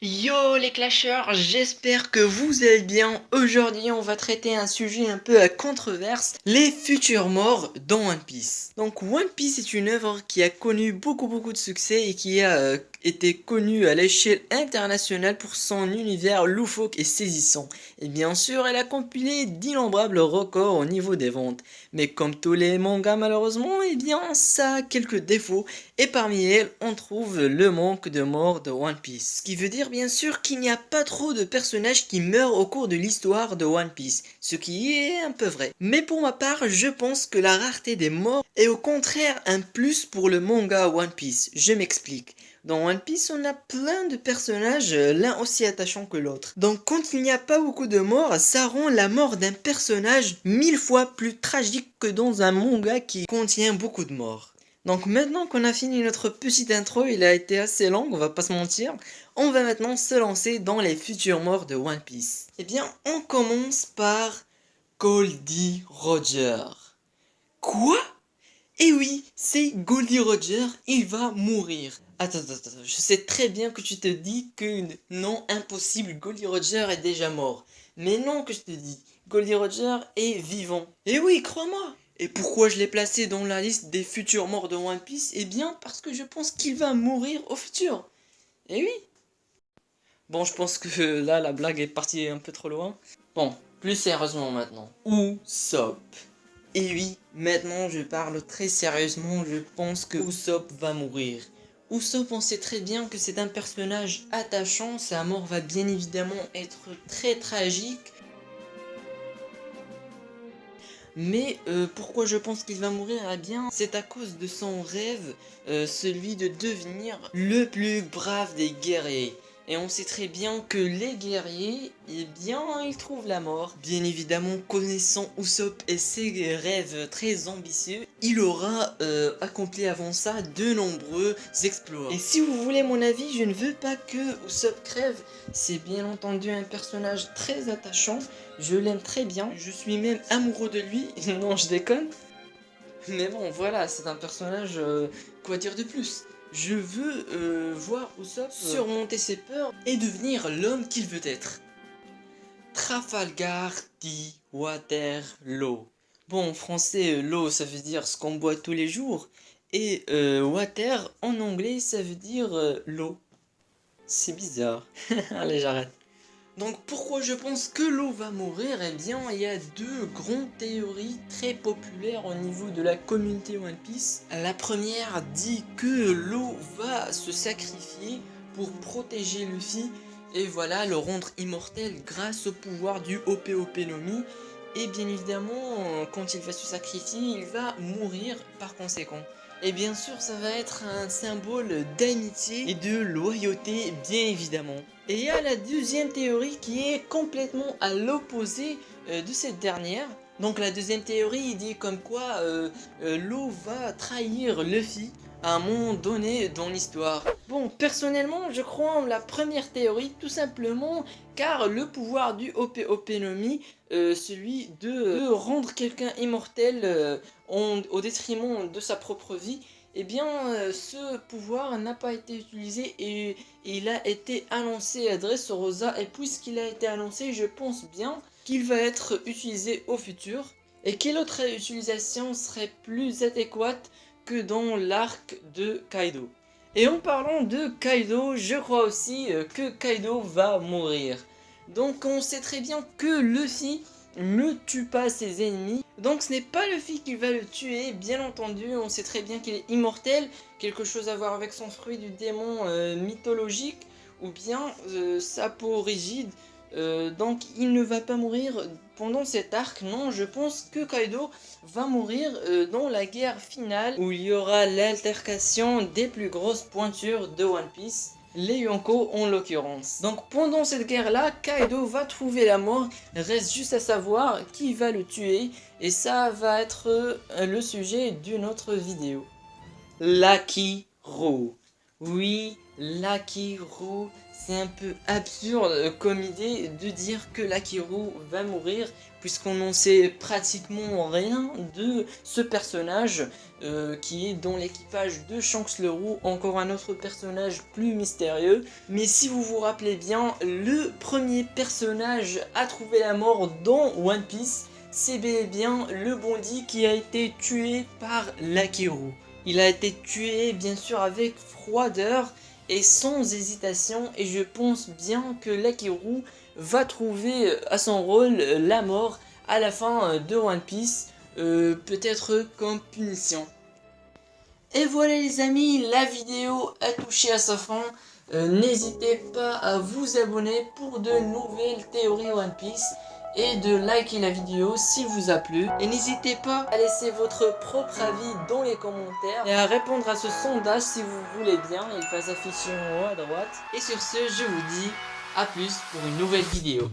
Yo les clasheurs, j'espère que vous allez bien. Aujourd'hui on va traiter un sujet un peu à controverse, les futurs morts dans One Piece. Donc One Piece est une œuvre qui a connu beaucoup de succès et qui a été connue à l'échelle internationale pour son univers loufoque et saisissant. Et bien sûr elle a compilé d'innombrables records au niveau des ventes. Mais comme tous les mangas malheureusement, eh bien ça a quelques défauts. Et parmi elles, on trouve le manque de mort de One Piece. Ce qui veut dire bien sûr qu'il n'y a pas trop de personnages qui meurent au cours de l'histoire de One Piece, ce qui est un peu vrai. Mais pour ma part, je pense que la rareté des morts est au contraire un plus pour le manga One Piece. Je m'explique. Dans One Piece, on a plein de personnages, l'un aussi attachant que l'autre. Donc quand il n'y a pas beaucoup de morts, ça rend la mort d'un personnage 1000 fois plus tragique que dans un manga qui contient beaucoup de morts. Donc maintenant qu'on a fini notre petite intro, il a été assez long, on va pas se mentir, on va maintenant se lancer dans les futurs morts de One Piece. Eh bien, on commence par Goldie Roger. Quoi? Eh oui, c'est Goldie Roger, il va mourir. Attends, je sais très bien que tu te dis que non, impossible, Goldie Roger est déjà mort. Mais non que je te dis, Goldie Roger est vivant. Eh oui, crois-moi. Et pourquoi je l'ai placé dans la liste des futurs morts de One Piece? Eh bien, parce que je pense qu'il va mourir au futur. Eh oui. Bon, je pense que là, la blague est partie un peu trop loin. Bon, plus sérieusement maintenant. Usopp. Et oui, maintenant je parle très sérieusement, je pense que Usopp va mourir. Usopp, on sait très bien que c'est un personnage attachant, sa mort va bien évidemment être très tragique. Mais pourquoi je pense qu'il va mourir? Eh bien, c'est à cause de son rêve, celui de devenir le plus brave des guerriers. Et on sait très bien que les guerriers, eh bien, ils trouvent la mort. Bien évidemment, connaissant Usopp et ses rêves très ambitieux, il aura accompli avant ça de nombreux exploits. Et si vous voulez mon avis, je ne veux pas que Usopp crève. C'est bien entendu un personnage très attachant. Je l'aime très bien. Je suis même amoureux de lui. Non, je déconne. Mais bon, voilà, c'est un personnage... quoi dire de plus? Je veux voir Usopp surmonter ses peurs et devenir l'homme qu'il veut être. Trafalgar dit Waterloo. Bon, en français, l'eau, ça veut dire ce qu'on boit tous les jours. Et water, en anglais, ça veut dire l'eau. C'est bizarre. Allez, j'arrête. Donc pourquoi je pense que l'eau va mourir? Eh bien, il y a deux grandes théories très populaires au niveau de la communauté One Piece. La première dit que l'eau va se sacrifier pour protéger Luffy et voilà, le rendre immortel grâce au pouvoir du Ope no Mi. Et bien évidemment, quand il va se sacrifier, il va mourir par conséquent. Et bien sûr, ça va être un symbole d'amitié et de loyauté, bien évidemment. Et il y a la deuxième théorie qui est complètement à l'opposé de cette dernière. Donc la deuxième théorie, il dit comme quoi l'eau va trahir Luffy à un moment donné dans l'histoire. Bon, personnellement, je crois en la première théorie, tout simplement car le pouvoir du Ope no Mi, celui de rendre quelqu'un immortel au détriment de sa propre vie, eh bien ce pouvoir n'a pas été utilisé et il a été annoncé à Dressrosa, et puisqu'il a été annoncé, je pense bien qu'il va être utilisé au futur. Et quelle autre utilisation serait plus adéquate que dans l'arc de Kaido? Et en parlant de Kaido, je crois aussi que Kaido va mourir. Donc on sait très bien que Luffy ne tue pas ses ennemis. Donc ce n'est pas Luffy qui va le tuer, bien entendu, on sait très bien qu'il est immortel, quelque chose à voir avec son fruit du démon mythologique, ou bien sa peau rigide. Donc il ne va pas mourir pendant cet arc, non, je pense que Kaido va mourir dans la guerre finale, où il y aura l'altercation des plus grosses pointures de One Piece, les Yonko en l'occurrence. Donc pendant cette guerre là, Kaido va trouver la mort, reste juste à savoir qui va le tuer, et ça va être le sujet d'une autre vidéo. Lucky Roux. Oui, Lakiru, c'est un peu absurde comme idée de dire que Lakiru va mourir puisqu'on n'en sait pratiquement rien de ce personnage qui est dans l'équipage de Shanks le Roux, encore un autre personnage plus mystérieux. Mais si vous vous rappelez bien, le premier personnage à trouver la mort dans One Piece, c'est bel et bien le bandit qui a été tué par Lakiru. Il a été tué bien sûr avec froideur et sans hésitation, et je pense bien que Lakiru va trouver à son rôle la mort à la fin de One Piece, peut-être comme punition. Et voilà les amis, la vidéo a touché à sa fin. N'hésitez pas à vous abonner pour de nouvelles théories One Piece et de liker la vidéo s'il vous a plu. Et n'hésitez pas à laisser votre propre avis dans les commentaires et à répondre à ce sondage si vous voulez bien. Il va s'afficher en haut à droite. Et sur ce, je vous dis à plus pour une nouvelle vidéo.